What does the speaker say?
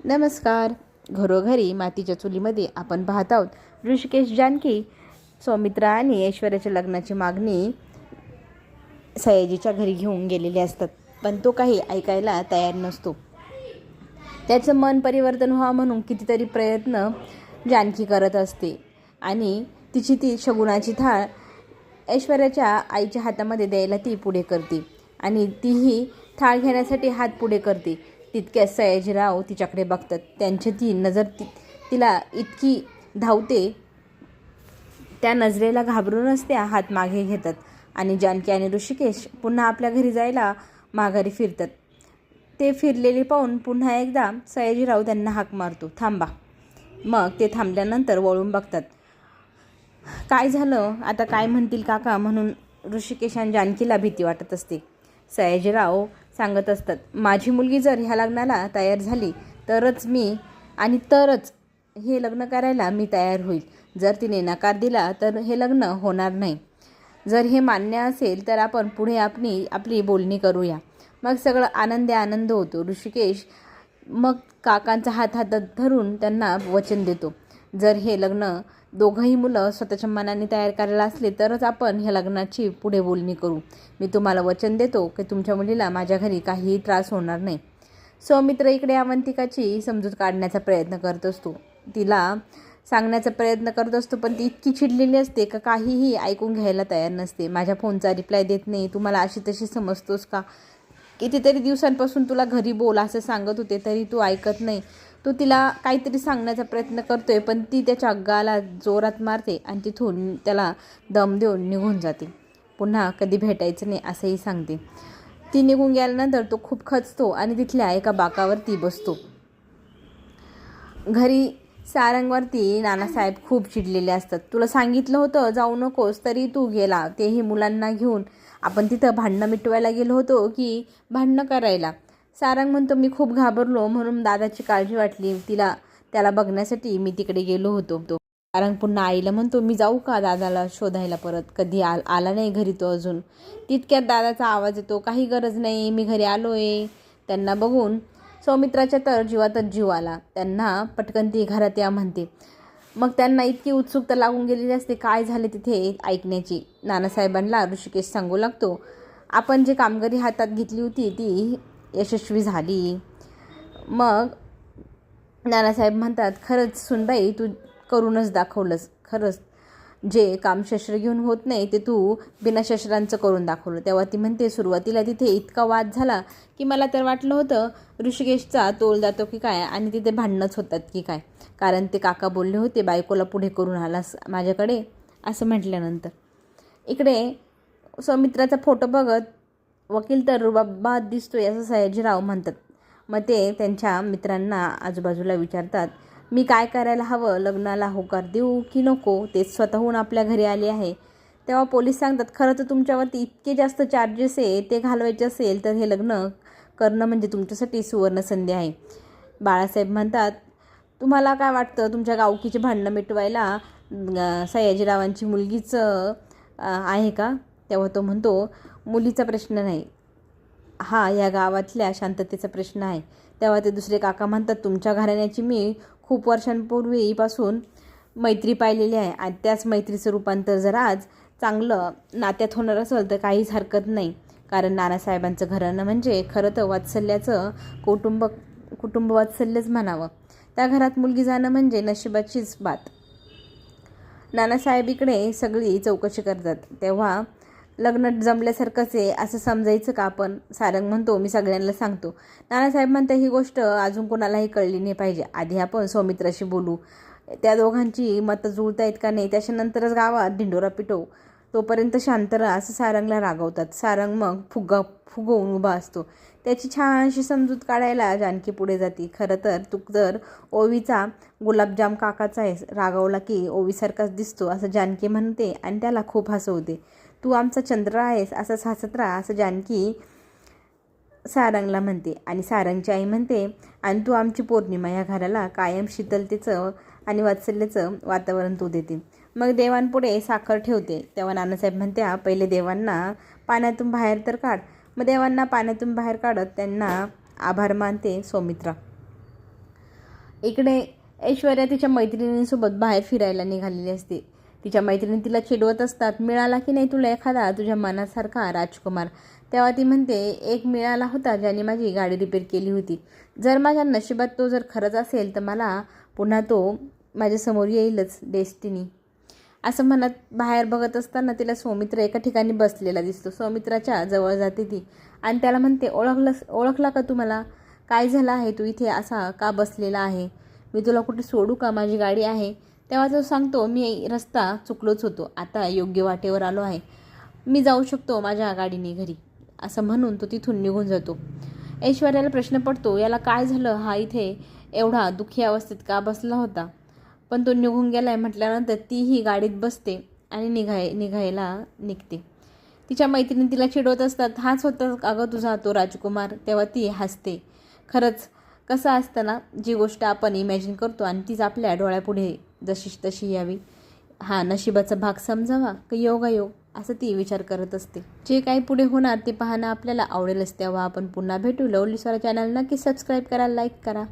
नमस्कार. घरोघरी मातीच्या चुलीमध्ये आपण पाहत आहोत ऋषिकेश जानकी सौमित्रा आणि ऐश्वर्याच्या लग्नाची मागणी सयाजीच्या घरी घेऊन गेलेले असतात, पण तो काही ऐकायला तयार नसतो. त्याचं मन परिवर्तन व्हावं म्हणून कितीतरी प्रयत्न जानकी करत असते आणि तिची ती शगुनाची थाळ ऐश्वर्याच्या आईच्या हातामध्ये द्यायला ती पुढे करते आणि तीही थाळ घेण्यासाठी हात पुढे करते. तितक्यात सयाजीराव तिच्याकडे बघतात. त्यांची ती नजर तिला इतकी धावते, त्या नजरेला घाबरूनच त्या हात मागे घेतात आणि जानकी आणि ऋषिकेश पुन्हा आपल्या घरी जायला माघारी फिरतात. ते फिरलेले पाहून पुन्हा एकदा सयाजीराव त्यांना हाक मारतो, थांबा. मग ते थांबल्यानंतर वळून बघतात. काय झालं, आता काय म्हणतील काका, म्हणून ऋषिकेश आणि जानकीला भीती वाटत असते. सयाजीराव सांगत असतात, माझी मुलगी जर ह्या लग्नाला तयार झाली तरच हे लग्न करायला मी तयार होईल. जर तिने नकार दिला तर हे लग्न होणार नाही. जर हे मान्य असेल तर आपण पुढे आपली बोलणी करूया. मग सगळं आनंद होतो. ऋषिकेश मग काकांचा हात हातात धरून त्यांना वचन देतो, जर हे लग्न दोघंही मुलं स्वतःच्या मनाने तयार करायला असले तरच आपण ह्या लग्नाची पुढे बोलणी करू. मी तुम्हाला वचन देतो की तुमच्या मुलीला माझ्या घरी काहीही त्रास होणार नाही. सौमित्र इकडे अवंतिकाची समजूत काढण्याचा प्रयत्न करत असतो, तिला सांगण्याचा प्रयत्न करत असतो, पण ती इतकी चिडलेली असते का काहीही ऐकून घ्यायला तयार नसते. माझ्या फोनचा रिप्लाय देत नाही, तुम्हाला अशी तशी समजतोस का? कितीतरी दिवसांपासून तुला घरी बोल असं सांगत होते तरी तू ऐकत नाही. तो तिला काहीतरी सांगण्याचा प्रयत्न करतोय, पण ती त्याच्या गाला जोरात मारते आणि तिथून त्याला दम देऊन निघून जाते. पुन्हा कधी भेटायचं नाही असंही सांगते. ती निघून गेल्यानंतर तो खूप खचतो आणि तिथल्या एका बाकावरती बसतो. घरी सारंगवरती नानासाहेब खूप चिडलेले असतात. तुला सांगितलं होतं जाऊ नकोस, तरी तू गेला, तेही मुलांना घेऊन. आपण तिथं भांडणं मिटवायला गेलो होतो की भांडणं करायला? सारंग म्हणतो, मी खूप घाबरलो म्हणून दादाची काळजी वाटली त्याला बघण्यासाठी मी तिकडे गेलो होतो. सारंग पुन्हा आईला म्हणतो, मी जाऊ का दादाला शोधायला परत? कधी आला नाही घरी तो अजून. तितक्यात दादाचा आवाज येतो, काही गरज नाही, मी घरी आलोय. त्यांना बघून सौमित्राच्या तर जीवातच जीव आला. त्यांना पटकन ती घरात या म्हणते. मग त्यांना इतकी उत्सुकता लागून गेलेली असते काय झाले तिथे ऐकण्याची. नानासाहेबांना ऋषिकेश सांगू लागतो, आपण जे कामगिरी हातात घेतली होती ती यशस्वी झाली. मग नानासाहेब म्हणतात, खरंच सुनबाई, तू करूनच दाखवलंस. खरंच जे काम शस्त्र घेऊन होत नाही ते तू बिना शस्त्रांचं करून दाखवलं. तेव्हा ती म्हणते, सुरुवातीला तिथे इतका वाद झाला की मला तर वाटलं होतं ऋषिकेशचा तोल जातो की काय आणि तिथे भांडणंच होतात की काय, कारण ते काका बोलले होते बायकोला पुढे करून आलास माझ्याकडे असं म्हटल्यानंतर. इकडे सौमित्राचा फोटो बघत वकील तर रुबाबात दिसतोय असं सयाजीराव म्हणतात. मग ते त्यांच्या मित्रांना आजूबाजूला विचारतात, मी काय करायला हवं, लग्नाला होकार देऊ की नको? ते स्वतःहून आपल्या घरी आले आहे. तेव्हा पोलीस सांगतात, खरं तर तुमच्यावरती इतके जास्त चार्जेस आहे, ते घालवायचे असेल तर हे लग्न करणं म्हणजे तुमच्यासाठी सुवर्णसंधी आहे. बाळासाहेब म्हणतात, तुम्हाला काय वाटतं तुमच्या गावकीची भांडणं मिटवायला सयाजीरावांची मुलगीच आहे का? तेव्हा तो म्हणतो, मुलीचा प्रश्न नाही, हा या गावातल्या शांततेचा प्रश्न आहे. तेव्हा ते दुसरे काका म्हणतात, तुमच्या घराण्याची मी खूप वर्षांपूर्वीपासून मैत्री पाहिलेली आहे आणि त्याच मैत्रीचं रूपांतर जर आज चांगलं नात्यात होणार असेल तर काहीच हरकत नाही. कारण नानासाहेबांचं घराणं म्हणजे खरं तर वात्सल्याचं कुटुंब वात्सल्यच म्हणावं. त्या घरात मुलगी जाणं म्हणजे नशिबाचीच बात. नानासाहेब इकडे सगळी चौकशी करतात. तेव्हा लग्न जमल्यासारखंच आहे असं समजायचं का आपण? सारंग म्हणतो, मी सगळ्यांना सांगतो. नानासाहेब म्हणते, ही गोष्ट अजून कोणालाही कळली नाही पाहिजे. आधी आपण सौमित्राशी बोलू, त्या दोघांची मतं जुळतायत का नाही, त्याच्यानंतरच गावात ढिंडोरा पिटवू. तोपर्यंत शांत राहा असं सारंगला रागवतात. सारंग मग फुगवून उभा असतो. त्याची छानशी समजूत काढायला जानकी पुढे जाते. खरं तर तू जर ओवीचा गुलाबजाम काकाचा आहेस, रागावला की ओवीसारखाच दिसतो असं जानकी म्हणते आणि त्याला खूप हसवते. तू आमचा चंद्र आहेस असंच हसत राहा असं जानकी सारंगला म्हणते आणि सारंगची आई म्हणते, आणि तू आमची पौर्णिमा, या घराला कायम शीतलतेचं आणि वात्सल्याचं वातावरण तू देते. मग देवांपुढे साखर ठेवते. तेव्हा नानासाहेब म्हणते, पहिले देवांना पाण्यातून बाहेर तर काढ. मग देवांना पाण्यातून बाहेर काढत त्यांना आभार मानते सौमित्रा. इकडे ऐश्वर्या तिच्या मैत्रिणींसोबत बाहेर फिरायला निघालेली असते. तिच्या मैत्रिणी तिला चिडवत असतात, मिळाला की नाही तुला एखादा तुझ्या मनासारखा राजकुमार. तेव्हा ती म्हणते, एक मिळाला होता ज्याने माझी गाडी रिपेअर केली होती. जर माझ्या नशिबात तो जर खरंच असेल तर मला पुन्हा तो माझ्यासमोर येईलच डेस्टिनी. असं म्हणत बाहेर बघत असताना तिला सौमित्र एका ठिकाणी बसलेला दिसतो. सौमित्राच्या जवळ जाते ती आणि त्याला म्हणते, ओळखला का तू मला? काय झालं आहे, तू इथे असा का बसलेला आहे? मी तुला कुठे सोडू का? माझी गाडी आहे. तेव्हा तो सांगतो, मी रस्ता चुकलोच होतो, आता योग्य वाटेवर आलो आहे, मी जाऊ शकतो माझ्या गाडीने घरी. असं म्हणून तो तिथून निघून जातो. ऐश्वर्याला प्रश्न पडतो, याला काय झालं, हा इथे एवढा दुःखी अवस्थेत का बसला होता? पण तो निघून गेलाय म्हटल्यानंतर तीही गाडीत बसते आणि निघायला निघते. तिच्या मैत्रिणी तिला चिडवत असतात, हाच होता अगं तुझा तो राजकुमार. तेव्हा ती हसते. खरंच कसं असतं ना, जी गोष्ट आपण इमॅजिन करतो आणि तीच आपल्या डोळ्यापुढे जशी तशी यावी. हा नशिबाचा भाग समजावा की योगायोग, असं ती विचार करत असते. जे काही पुढे होणार ते पाहणं आपल्याला आवडेलच. तेव्हा आपण पुन्हा भेटू. लवली स्वरा चॅनल नक्की सबस्क्राईब करा, लाईक करा.